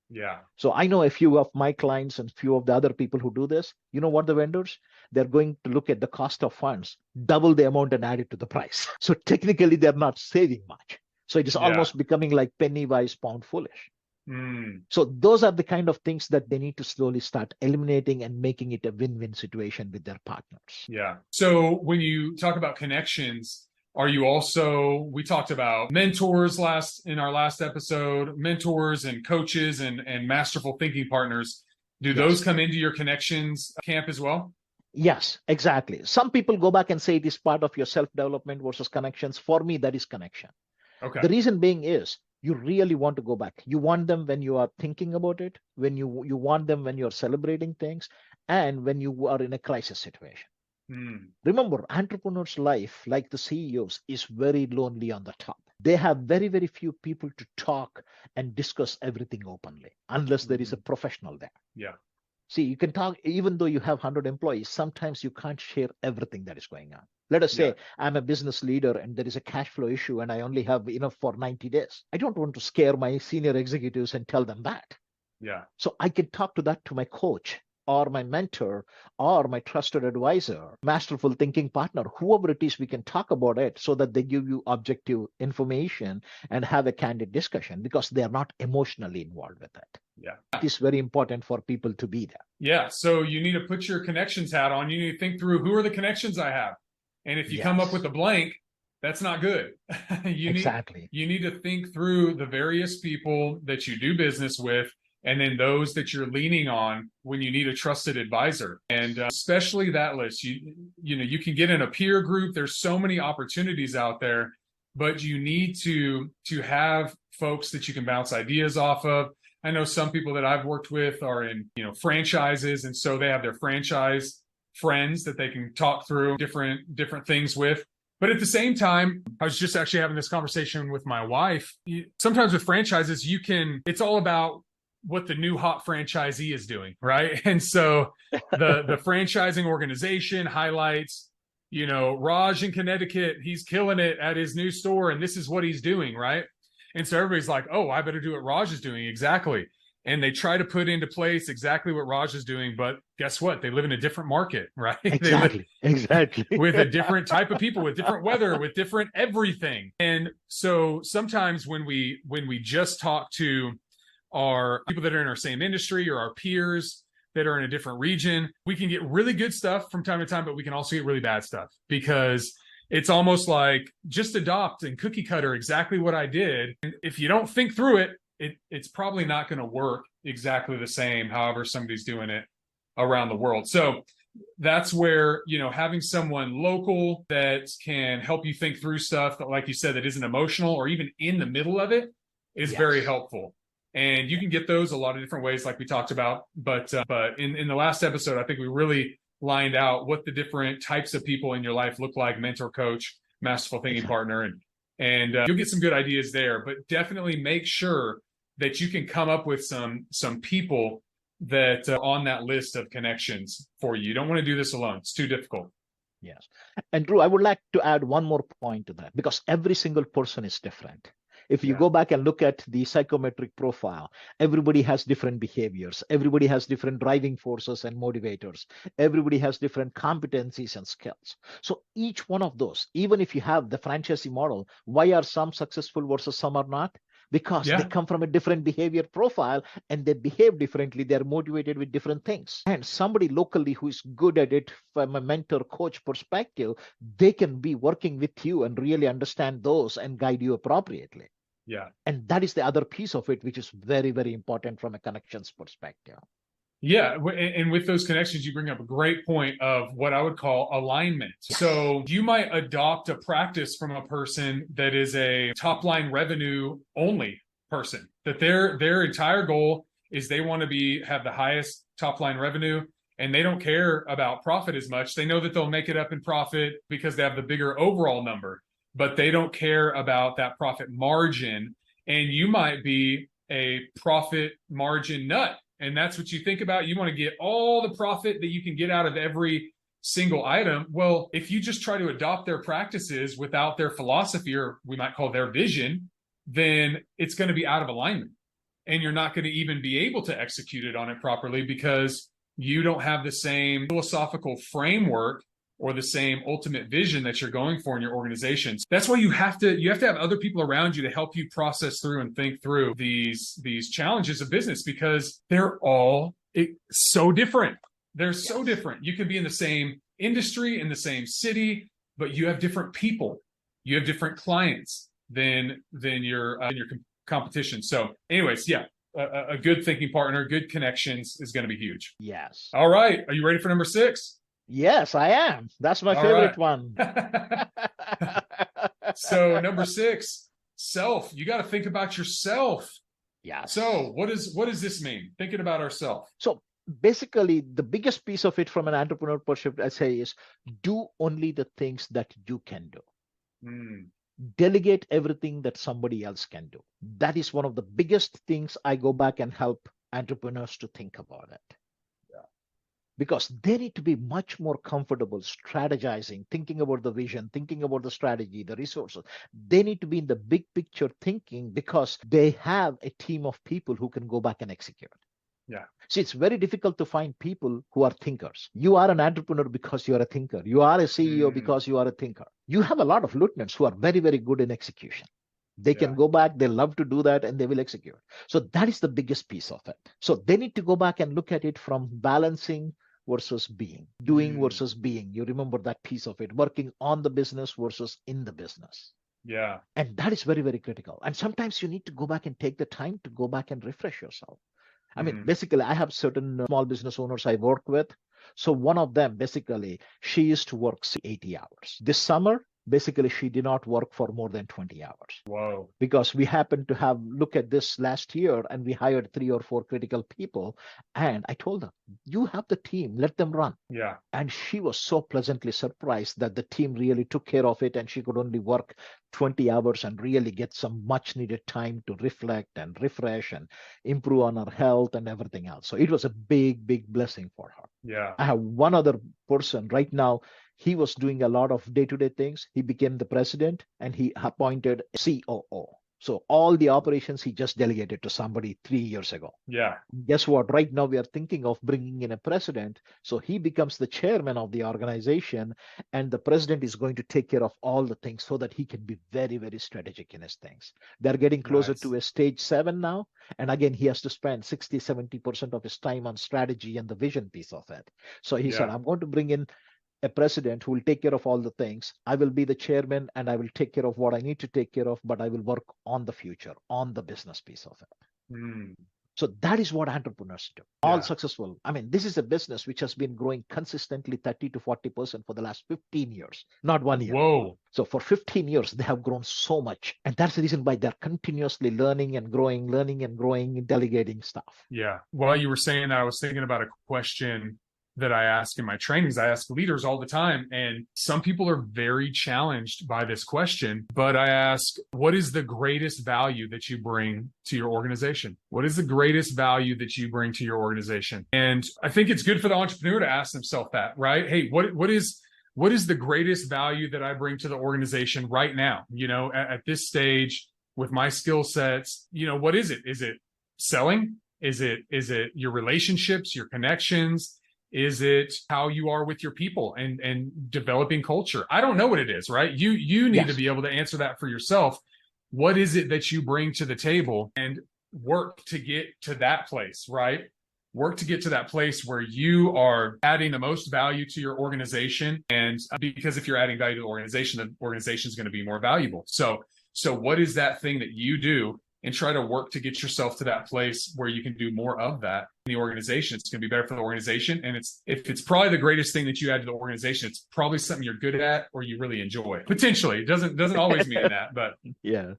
Yeah. So I know a few of my clients and few of the other people who do this. You know what the vendors? They're going to look at the cost of funds, double the amount and add it to the price. So technically they're not saving much. So it is almost becoming like penny wise, pound foolish. So those are the kind of things that they need to slowly start eliminating and making it a win-win situation with their partners. Yeah. So when you talk about connections, are you also, we talked about mentors in our last episode, mentors and coaches and masterful thinking partners. Do those come into your connections camp as well? Yes, exactly. Some people go back and say it is part of your self-development versus connections. For me, that is connection. Okay. The reason being is you really want to go back. You want them when you are thinking about it, when you want them when you're celebrating things, and when you are in a crisis situation. Remember, entrepreneurs' life, like the CEOs, is very lonely on the top. They have very, very few people to talk and discuss everything openly, unless there is a professional there. Yeah. See, you can talk, even though you have 100 employees, sometimes you can't share everything that is going on. Let us say I'm a business leader and there is a cash flow issue and I only have enough for 90 days. I don't want to scare my senior executives and tell them that. Yeah. So I can talk to that to my coach or my mentor or my trusted advisor, masterful thinking partner, whoever it is, we can talk about it so that they give you objective information and have a candid discussion because they are not emotionally involved with it. Yeah. It is very important for people to be there. Yeah. So you need to put your connections hat on. You need to think through, who are the connections I have? And if you come up with a blank, that's not good. You need to think through the various people that you do business with, and then those that you're leaning on when you need a trusted advisor. And especially that list, you can get in a peer group. There's so many opportunities out there, but you need to have folks that you can bounce ideas off of. I know some people that I've worked with are in, franchises. And so they have their franchise friends that they can talk through different things with. But at the same time, I was just actually having this conversation with my wife. Sometimes with franchises, it's all about what the new hot franchisee is doing, right? And so the franchising organization highlights, Raj in Connecticut, he's killing it at his new store, and this is what he's doing, right? And so everybody's like, oh, I better do what Raj is doing. Exactly. And they try to put into place exactly what Raj is doing. But guess what? They live in a different market, right? Exactly. With a different type of people, with different weather, with different everything. And so sometimes when we just talk to our people that are in our same industry or our peers that are in a different region, we can get really good stuff from time to time, but we can also get really bad stuff, because it's almost like just adopt and cookie cutter exactly what I did. And if you don't think through it, it's probably not going to work exactly the same, however somebody's doing it around the world. So that's where, having someone local that can help you think through stuff that, like you said, that isn't emotional or even in the middle of it is very helpful. And you can get those a lot of different ways, like we talked about. But in the last episode, I think we really lined out what the different types of people in your life look like: mentor, coach, masterful thinking partner, and you'll get some good ideas there. But definitely make sure that you can come up with some people that on that list of connections for you. You don't want to do this alone. It's too difficult. Yes. And Drew, I would like to add one more point to that, because every single person is different. If you go back and look at the psychometric profile, everybody has different behaviors. Everybody has different driving forces and motivators. Everybody has different competencies and skills. So each one of those, even if you have the franchisee model, why are some successful versus some are not? Because they come from a different behavior profile and they behave differently. They're motivated with different things. And somebody locally who is good at it from a mentor coach perspective, they can be working with you and really understand those and guide you appropriately. Yeah. And that is the other piece of it, which is very, very important from a connections perspective. Yeah. And with those connections, you bring up a great point of what I would call alignment. So you might adopt a practice from a person that is a top line revenue only person, that their entire goal is they want to have the highest top line revenue, and they don't care about profit as much. They know that they'll make it up in profit because they have the bigger overall number, but they don't care about that profit margin. And you might be a profit margin nut, and that's what you think about. You want to get all the profit that you can get out of every single item. Well, if you just try to adopt their practices without their philosophy, or we might call their vision, then it's going to be out of alignment. And you're not going to even be able to execute it on it properly, because you don't have the same philosophical framework or the same ultimate vision that you're going for in your organization. That's why you have to have other people around you to help you process through and think through these challenges of business, because they're all so different. They're so different. You can be in the same industry, in the same city, but you have different people. You have different clients than your competition. So anyways, a good thinking partner, good connections is going to be huge. Yes. All right. Are you ready for number 6? Yes, I am. That's my favorite one. So number 6, self. You got to think about yourself. Yes. So what does this mean? Thinking about ourselves. So basically, the biggest piece of it from an entrepreneur perspective, I say, is do only the things that you can do. Delegate everything that somebody else can do. That is one of the biggest things I go back and help entrepreneurs to think about it. Because they need to be much more comfortable strategizing, thinking about the vision, thinking about the strategy, the resources. They need to be in the big picture thinking, because they have a team of people who can go back and execute. Yeah. See, it's very difficult to find people who are thinkers. You are an entrepreneur because you are a thinker. You are a CEO because you are a thinker. You have a lot of lieutenants who are very, very good in execution. They can go back, they love to do that, and they will execute. So that is the biggest piece of it. So they need to go back and look at it from balancing versus being, doing versus being. You remember that piece of it, working on the business versus in the business. Yeah. And that is very, very critical. And sometimes you need to go back and take the time to go back and refresh yourself. I mean, basically, I have certain small business owners I work with. So one of them, basically, she used to work 80 hours. This summer, basically she did not work for more than 20 hours. Whoa. Because we happened to have look at this last year and we hired 3 or 4 critical people. And I told her, you have the team, let them run. Yeah. And she was so pleasantly surprised that the team really took care of it and she could only work 20 hours and really get some much needed time to reflect and refresh and improve on her health and everything else. So it was a big, big blessing for her. Yeah. I have one other person right now. He was doing a lot of day-to-day things. He became the president and he appointed a COO. So all the operations he just delegated to somebody 3 years ago. Yeah. Guess what? Right now we are thinking of bringing in a president. So he becomes the chairman of the organization and the president is going to take care of all the things so that he can be very, very strategic in his things. They're getting closer to a stage 7 now. And again, he has to spend 60-70% of his time on strategy and the vision piece of it. So he said, I'm going to bring in a president who will take care of all the things. I will be the chairman and I will take care of what I need to take care of, but I will work on the future, on the business piece of it. So that is what entrepreneurs do. All successful. I mean, this is a business which has been growing consistently 30 to 40% for the last 15 years, not 1 year. Whoa. So for 15 years, they have grown so much. And that's the reason why they're continuously learning and growing, delegating stuff. Yeah. While you were saying that, I was thinking about a question that I ask in my trainings. I ask leaders all the time, and some people are very challenged by this question, but I ask, what is the greatest value that you bring to your organization? What is the greatest value that you bring to your organization? And I think it's good for the entrepreneur to ask themselves that, right? Hey, what is the greatest value that I bring to the organization right now? You know, at this stage with my skill sets, you know, what is it? Is it selling? Is it your relationships, your connections? Is it how you are with your people and developing culture? I don't know what it is, right? You need to be able to answer that for yourself. What is it that you bring to the table, and work to get to that place, right? Work to get to that place where you are adding the most value to your organization. And because if you're adding value to the organization is going to be more valuable. So what is that thing that you do? And try to work to get yourself to that place where you can do more of that in the organization. It's going to be better for the organization. And if it's probably the greatest thing that you add to the organization, it's probably something you're good at or you really enjoy. Potentially. It doesn't always mean that, but yeah.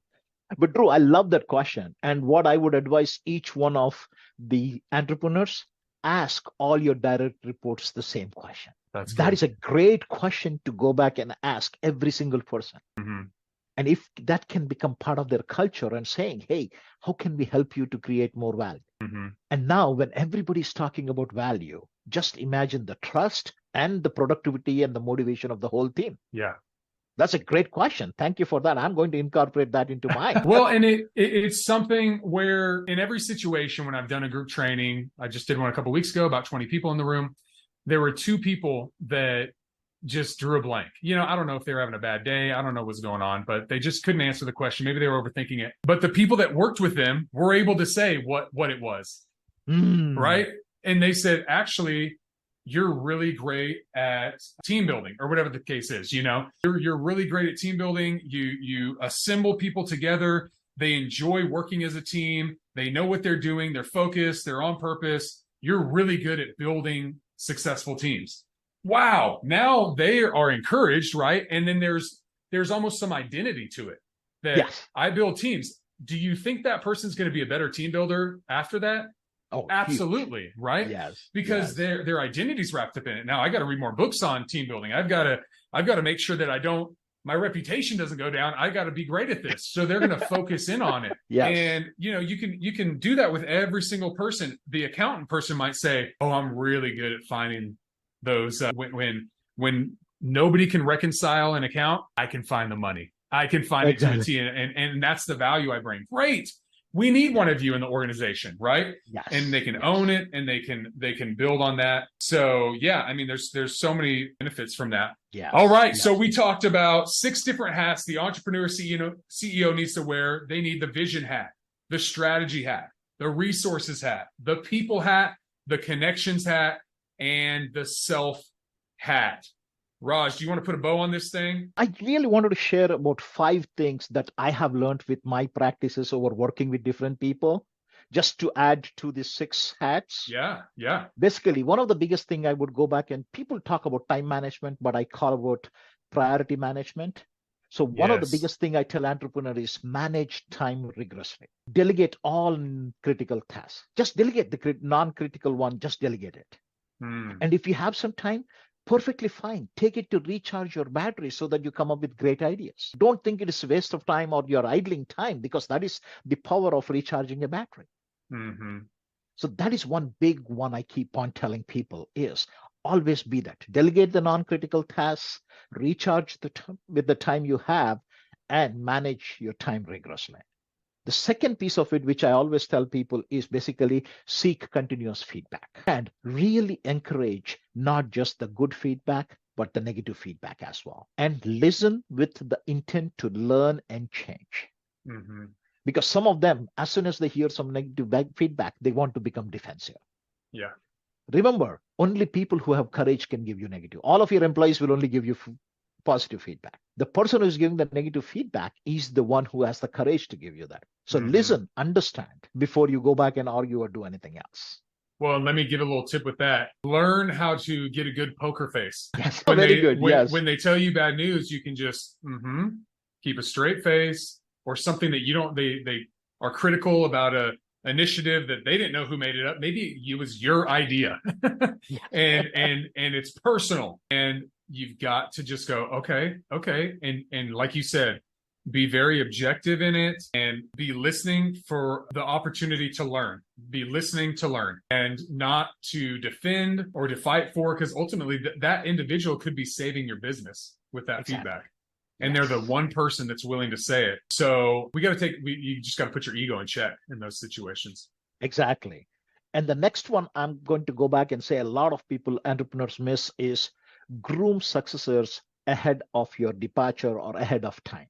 But Drew, I love that question. And what I would advise each one of the entrepreneurs, ask all your direct reports the same question. That is a great question to go back and ask every single person. And if that can become part of their culture and saying, hey, how can we help you to create more value? And now when everybody's talking about value, just imagine the trust and the productivity and the motivation of the whole team. Yeah. That's a great question. Thank you for that. I'm going to incorporate that into mine. Well, and it's something where in every situation when I've done a group training, I just did one a couple of weeks ago, about 20 people in the room. There were 2 people that just drew a blank. You know, I don't know if they were having a bad day. I don't know what's going on, but they just couldn't answer the question. Maybe they were overthinking it. But the people that worked with them were able to say what it was, right? And they said, actually, you're really great at team building, or whatever the case is. You know, you're really great at team building. You assemble people together. They enjoy working as a team. They know what they're doing. They're focused. They're on purpose. You're really good at building successful teams. Wow. Now they are encouraged, right? And then there's almost some identity to it that I build teams. Do you think that person's going to be a better team builder after that? Oh, absolutely. Huge. Right. Yes. Because their identity's wrapped up in it. Now I got to read more books on team building. I've got to make sure that my reputation doesn't go down. I got to be great at this. So they're going to focus in on it. And you know, you can do that with every single person. The accountant person might say, oh, I'm really good at finding those when nobody can reconcile an account, I can find the money. I can find it to a T, and that's the value I bring. Great. We need one of you in the organization, right? Yes. And they can own it, and they can build on that. So yeah, I mean, there's so many benefits from that. Yeah. All right. Yes. So we talked about 6 different hats the entrepreneur CEO needs to wear. They need the vision hat, the strategy hat, the resources hat, the people hat, the connections hat, and the self hat. Raj, do you want to put a bow on this thing? I really wanted to share about 5 things that I have learned with my practices over working with different people, just to add to the 6 hats. Yeah. Basically, one of the biggest thing I would go back, and people talk about time management, but I call about priority management. So one of the Yes. biggest thing I tell entrepreneurs is manage time rigorously. Delegate all critical tasks. Just delegate the non-critical one, just delegate it. Mm. And if you have some time, perfectly fine. Take it to recharge your battery so that you come up with great ideas. Don't think it is a waste of time or you're idling time, because that is the power of recharging a battery. Mm-hmm. So that is one big one I keep on telling people is always be that. Delegate the non-critical tasks, recharge with the time you have, and manage your time rigorously. The second piece of it, which I always tell people, is basically seek continuous feedback and really encourage not just the good feedback, but the negative feedback as well. And listen with the intent to learn and change. Mm-hmm. Because some of them, as soon as they hear some negative feedback, they want to become defensive. Yeah. Remember, only people who have courage can give you negative. All of your employees will only give you positive feedback. The person who's giving the negative feedback is the one who has the courage to give you that. So listen, understand before you go back and argue or do anything else. Well, let me give a little tip with that. Learn how to get a good poker face. Yes, When very they good. Yes. when they tell you bad news, you can just keep a straight face, or something that you don't they are critical about a initiative that they didn't know who made it up. Maybe it was your idea. Yes. and it's personal. And you've got to just go, okay. And like you said, be very objective in it and be listening for the opportunity to learn. Be listening to learn and not to defend or to fight for, because ultimately that individual could be saving your business with that feedback. And they're the one person that's willing to say it. So you just got to put your ego in check in those situations. Exactly. And the next one I'm going to go back and say a lot of people, entrepreneurs, miss is groom successors ahead of your departure or ahead of time.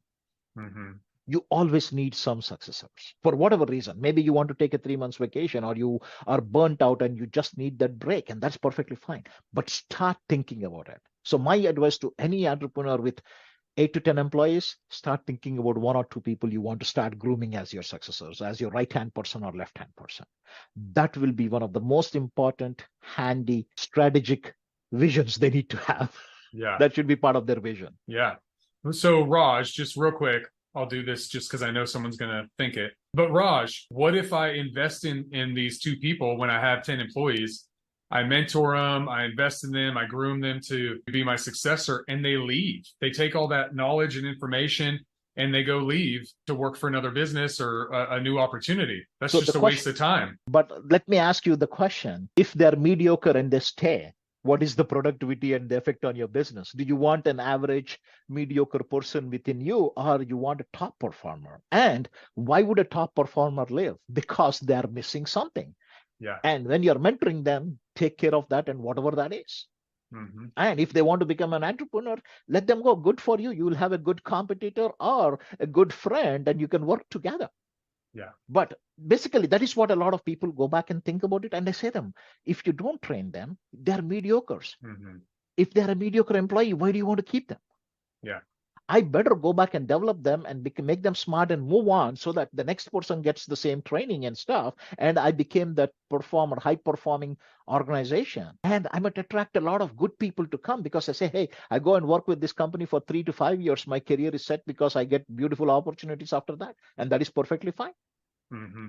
Mm-hmm. You always need some successors for whatever reason. Maybe you want to take a 3 months vacation, or you are burnt out and you just need that break, and that's perfectly fine. But start thinking about it. So my advice to any entrepreneur with 8 to 10 employees, start thinking about 1 or 2 people you want to start grooming as your successors, as your right-hand person or left-hand person. That will be one of the most important, handy, strategic visions they need to have. Yeah. That should be part of their vision. Yeah. So Raj, just real quick, I'll do this just because I know someone's going to think it. But Raj, what if I invest in these 2 people when I have 10 employees? I mentor them, I invest in them, I groom them to be my successor, and they leave. They take all that knowledge and information and they go leave to work for another business or a new opportunity. That's so just a waste of time. But let me ask you the question. If they're mediocre and they stay, what is the productivity and the effect on your business? Do you want an average mediocre person within you, or you want a top performer? And why would a top performer leave? Because they are missing something. Yeah. And when you're mentoring them, take care of that and whatever that is. Mm-hmm. And if they want to become an entrepreneur, let them go. Good for you. You will have a good competitor or a good friend, and you can work together. Yeah. But basically, that is what a lot of people go back and think about it. And I say them, if you don't train them, they're mediocres. Mm-hmm. If they're a mediocre employee, why do you want to keep them? Yeah. I better go back and develop them and make them smart and move on, so that the next person gets the same training and stuff. And I became that performer, high performing organization. And I might attract a lot of good people to come, because I say, hey, I go and work with this company for 3 to 5 years. My career is set because I get beautiful opportunities after that. And that is perfectly fine. Mm-hmm.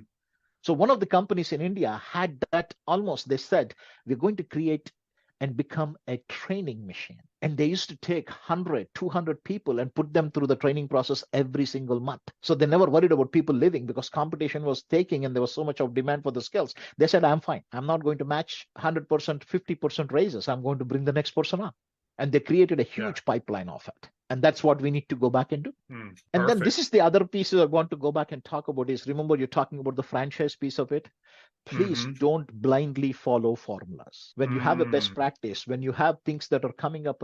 So one of the companies in India had that almost, they said, we're going to create and become a training machine. And they used to take 100, 200 people and put them through the training process every single month. So they never worried about people leaving, because competition was taking and there was so much of demand for the skills. They said, I'm fine. I'm not going to match 100%, 50% raises. I'm going to bring the next person up. And they created a huge pipeline of it. And that's what we need to go back and do. And then this is the other piece I want to go back and talk about is, remember, you're talking about the franchise piece of it. Please don't blindly follow formulas. When you have a best practice, when you have things that are coming up,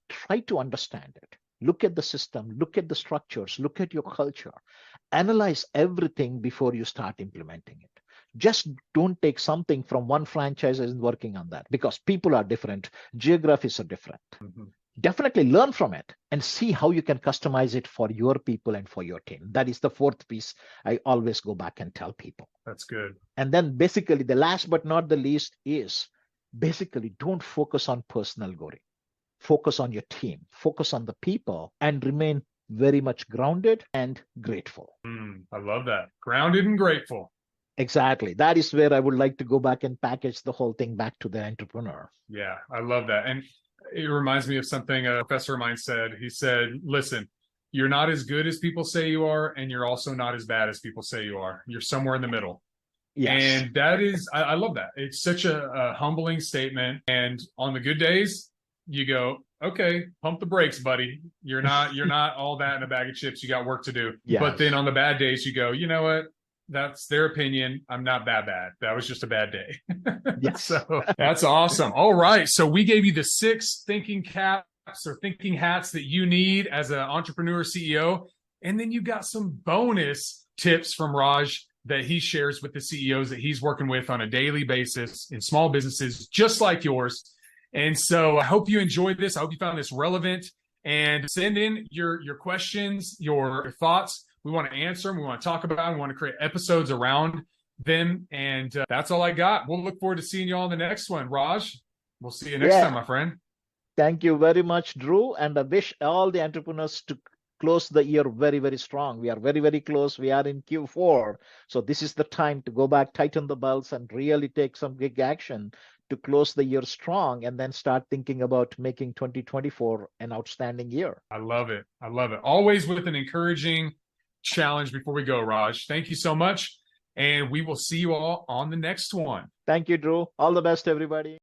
try to understand it. Look at the system, look at the structures, look at your culture, analyze everything before you start implementing it. Just don't take something from one franchise and working on that, because people are different, geographies are different. Definitely learn from it and see how you can customize it for your people and for your team. That is the fourth piece I always go back and tell people. That's good. And then basically the last but not the least is basically don't focus on personal glory. Focus on your team, focus on the people, and remain very much grounded and grateful. I love that. Grounded and grateful. Exactly. That is where I would like to go back and package the whole thing back to the entrepreneur. Yeah, I love that. And it reminds me of something a professor of mine said. He said, listen, you're not as good as people say you are, and you're also not as bad as people say you are. You're somewhere in the middle. Yes. And that is, I love that. It's such a humbling statement. And on the good days, you go, okay, pump the brakes, buddy. You're not all that in a bag of chips. You got work to do. Yes. But then on the bad days, you go, you know what? That's their opinion. I'm not that bad. That was just a bad day. Yes. So that's awesome. All right. So we gave you the 6 thinking caps or thinking hats that you need as an entrepreneur CEO. And then you got some bonus tips from Raj that he shares with the CEOs that he's working with on a daily basis in small businesses just like yours. And so I hope you enjoyed this. I hope you found this relevant, and send in your questions, your thoughts. We want to answer them. We want to talk about them. We want to create episodes around them. And that's all I got. We'll look forward to seeing you all in the next one. Raj, we'll see you next time, my friend. Thank you very much, Drew. And I wish all the entrepreneurs to close the year very, very strong. We are very, very close. We are in Q4. So this is the time to go back, tighten the belts, and really take some big action to close the year strong, and then start thinking about making 2024 an outstanding year. I love it. I love it. Always with an encouraging challenge before we go, Raj. Thank you so much. And we will see you all on the next one. Thank you, Drew. All the best, everybody.